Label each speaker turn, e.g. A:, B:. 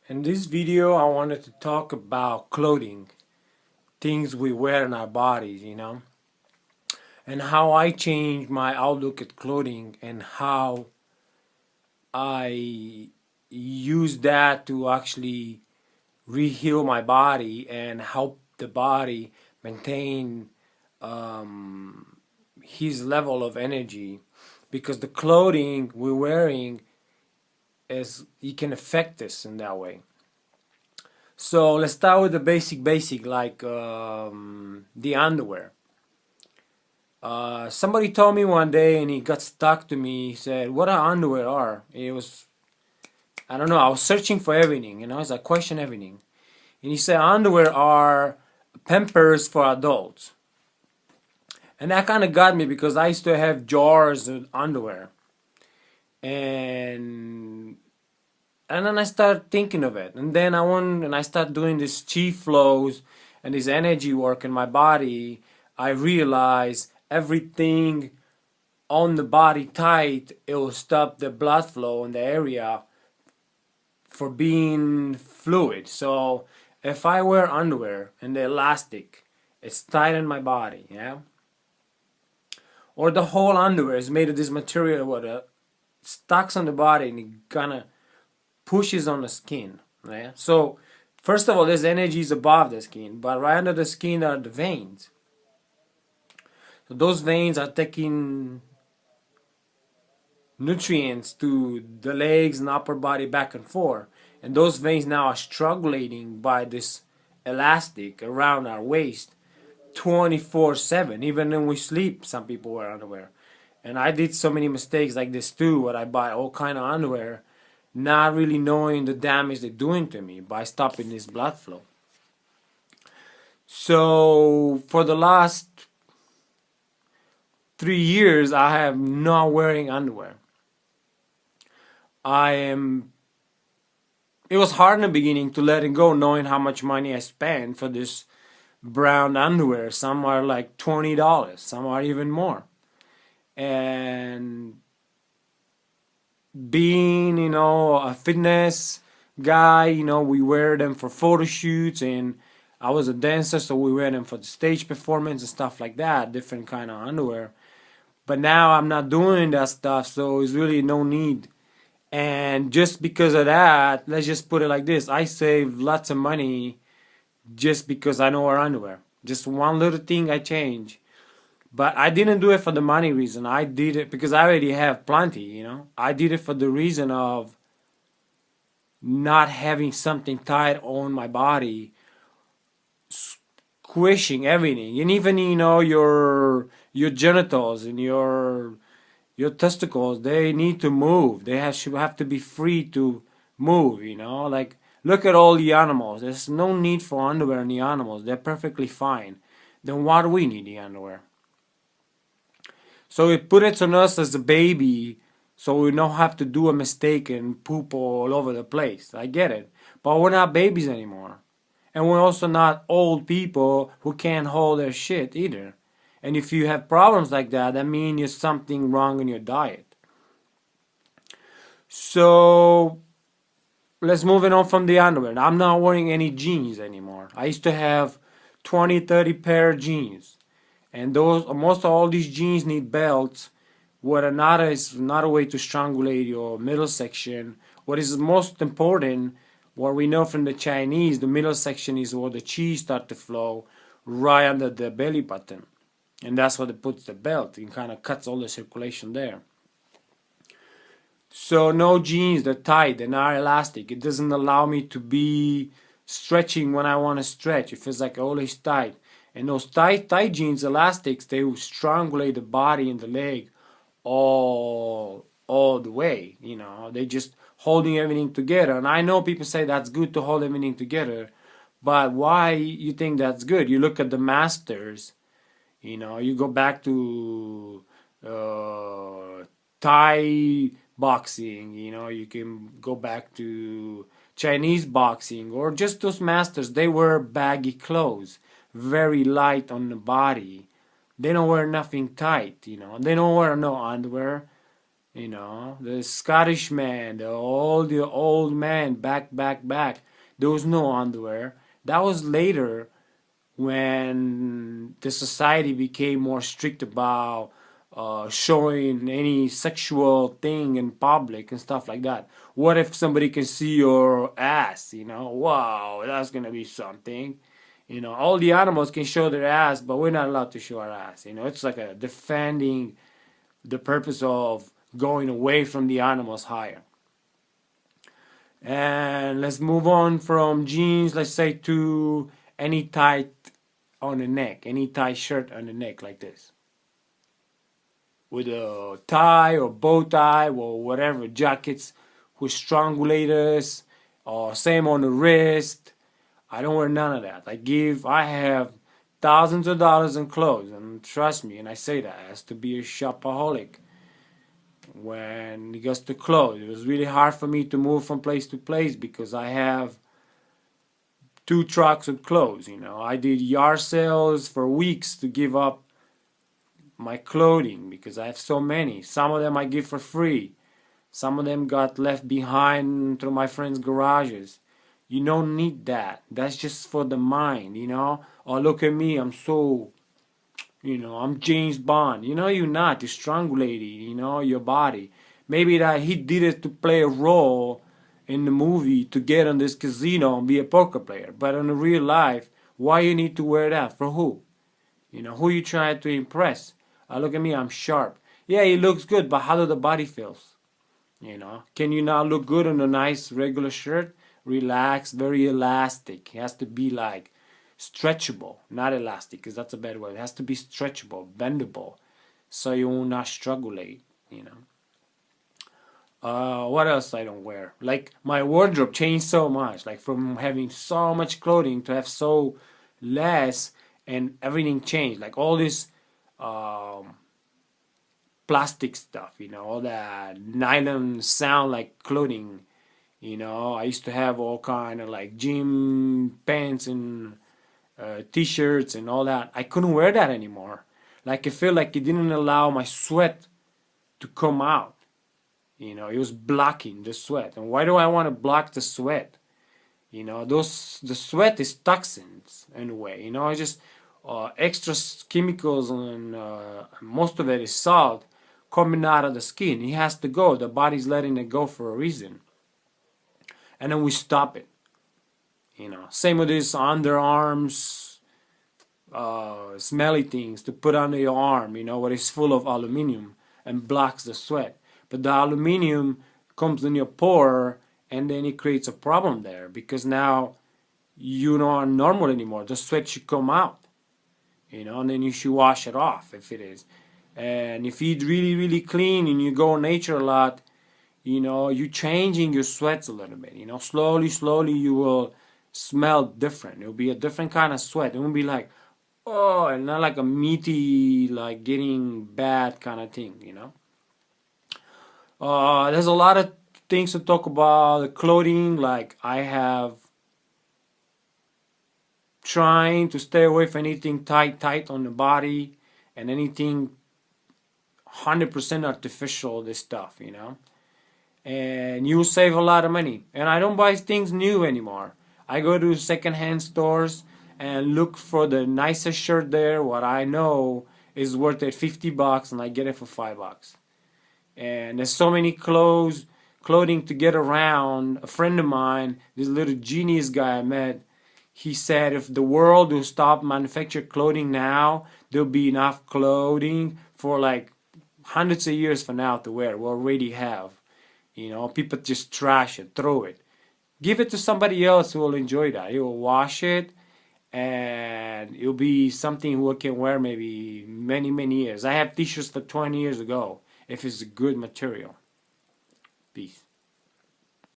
A: In this video, I wanted to talk about clothing, things we wear in our bodies, and how I changed my outlook at clothing and how I use that to actually re-heal my body and help the body maintain his level of energy, because the clothing we're wearing is it can affect us in that way. So let's start with the basic, like the underwear. Somebody told me one day, and he got stuck to me. He said, "What are underwear are?" It was, I don't know. I was searching for everything, as I question everything, and he said underwear are Pampers for adults, and that kind of got me because I used to have jars of underwear, and and then I started thinking of it, and then I went and I started doing this chi flows and this energy work in my body. I realized everything on the body tight, it will stop the blood flow in the area for being fluid. So if I wear underwear and the elastic, it's tight in my body, or the whole underwear is made of this material where it stucks on the body and it kind of pushes on the skin, right? So first of all, this energy is above the skin, but right under the skin are the veins. So those veins are taking nutrients to the legs and upper body back and forth, and those veins now are struggling by this elastic around our waist 24/7. Even when we sleep, some people wear underwear, and I did so many mistakes like this too, where I buy all kind of underwear not really knowing the damage they're doing to me by stopping this blood flow. So for the last 3 years, I have not wearing underwear. It was hard in the beginning to let it go, knowing how much money I spent for this brown underwear. Some are like $20, some are even more. And being, a fitness guy, we wear them for photo shoots, and I was a dancer, so we wear them for the stage performance and stuff like that, different kind of underwear. But now I'm not doing that stuff, so it's really no need. And just because of that, let's just put it like this: I save lots of money just because I know wear underwear. Just one little thing I change. But I didn't do it for the money reason. I did it because I already have plenty. I did it for the reason of not having something tight on my body, squishing everything, and even your genitals and your testicles. They need to move. They should have to be free to move. Like, look at all the animals. There's no need for underwear in the animals. They're perfectly fine. Then why do we need the underwear? So it put it on us as a baby, so we don't have to do a mistake and poop all over the place. I get it. But we're not babies anymore. And we're also not old people who can't hold their shit either. And if you have problems like that, that means there's something wrong in your diet. So let's move it on from the underwear. I'm not wearing any jeans anymore. I used to have 20, 30 pair of jeans. And most of all these jeans need belts. What another is not a way to strangulate your middle section. What is most important, what we know from the Chinese, the middle section is where the chi start to flow, right under the belly button. And that's what it puts the belt. It kind of cuts all the circulation there. So no jeans, they're tight, they're not elastic. It doesn't allow me to be stretching when I want to stretch. It feels like always tight. And those tight jeans, elastics, they will strangulate the body and the leg all the way. They just holding everything together. And I know people say that's good to hold everything together, but why you think that's good? You look at the masters. You go back to Thai boxing. You can go back to Chinese boxing, or just those masters. They wear baggy clothes, very light on the body. They don't wear nothing tight. They don't wear no underwear. You know, the Scottish man, the old man, back. There was no underwear. That was later when the society became more strict about showing any sexual thing in public and stuff like that. What if somebody can see your ass? You know, wow, that's gonna be something. You know, all the animals can show their ass, but we're not allowed to show our ass. You know, it's like a defending the purpose of going away from the animals higher. And let's move on from jeans, let's say, to any tight on the neck, any tight shirt on the neck like this. With a tie or bow tie or whatever, jackets with strangulators, or same on the wrist. I don't wear none of that. I have thousands of dollars in clothes, and trust me, and I say that as to be a shopaholic. When it goes to clothes, it was really hard for me to move from place to place because I have two trucks of clothes. You know, I did yard sales for weeks to give up my clothing because I have so many. Some of them I give for free. Some of them got left behind through my friends' garages. You don't need that. That's just for the mind, you know? Oh, look at me, I'm so, I'm James Bond. You know, you're not. You're strangulating, your body. Maybe that he did it to play a role in the movie to get on this casino and be a poker player. But in the real life, why you need to wear that? For who? Who you trying to impress? Look at me, I'm sharp. Yeah, it looks good, but how do the body feels? Can you not look good on a nice regular shirt? Relaxed, very elastic. It has to be like stretchable, not elastic, because that's a bad word. It has to be stretchable, bendable, so you will not struggle. What else I don't wear? Like my wardrobe changed so much, like from having so much clothing to have so less, and everything changed. Like all this plastic stuff, all that nylon sound like clothing. I used to have all kind of like gym pants and t-shirts and all that. I couldn't wear that anymore. Like I feel like it didn't allow my sweat to come out. It was blocking the sweat. And why do I want to block the sweat? The sweat is toxins in a way. It's just extra chemicals, and most of it is salt coming out of the skin. It has to go. The body's letting it go for a reason. And then we stop it. Same with these underarms, smelly things to put under your arm, where it's full of aluminum and blocks the sweat. But the aluminum comes in your pore, and then it creates a problem there because now you aren't normal anymore. The sweat should come out, and then you should wash it off if it is. And if you eat really, really clean and you go nature a lot, you're changing your sweats a little bit. Slowly you will smell different. It'll be a different kind of sweat. It won't be like, oh, and not like a meaty, like getting bad kind of thing, There's a lot of things to talk about. The clothing, like I have trying to stay away from anything tight on the body and anything 100% artificial, this stuff, and you save a lot of money. And I don't buy things new anymore. I go to secondhand stores and look for the nicest shirt there, what I know is worth it $50, and I get it for $5. And there's so many clothing to get around. A friend of mine, this little genius guy I met, he said if the world will stop manufacturing clothing now, there'll be enough clothing for like hundreds of years from now to wear. We already have. People just trash it, throw it. Give it to somebody else who will enjoy that. He will wash it, and it'll be something we can wear maybe many, many years. I have t-shirts for 20 years ago if it's a good material. Peace.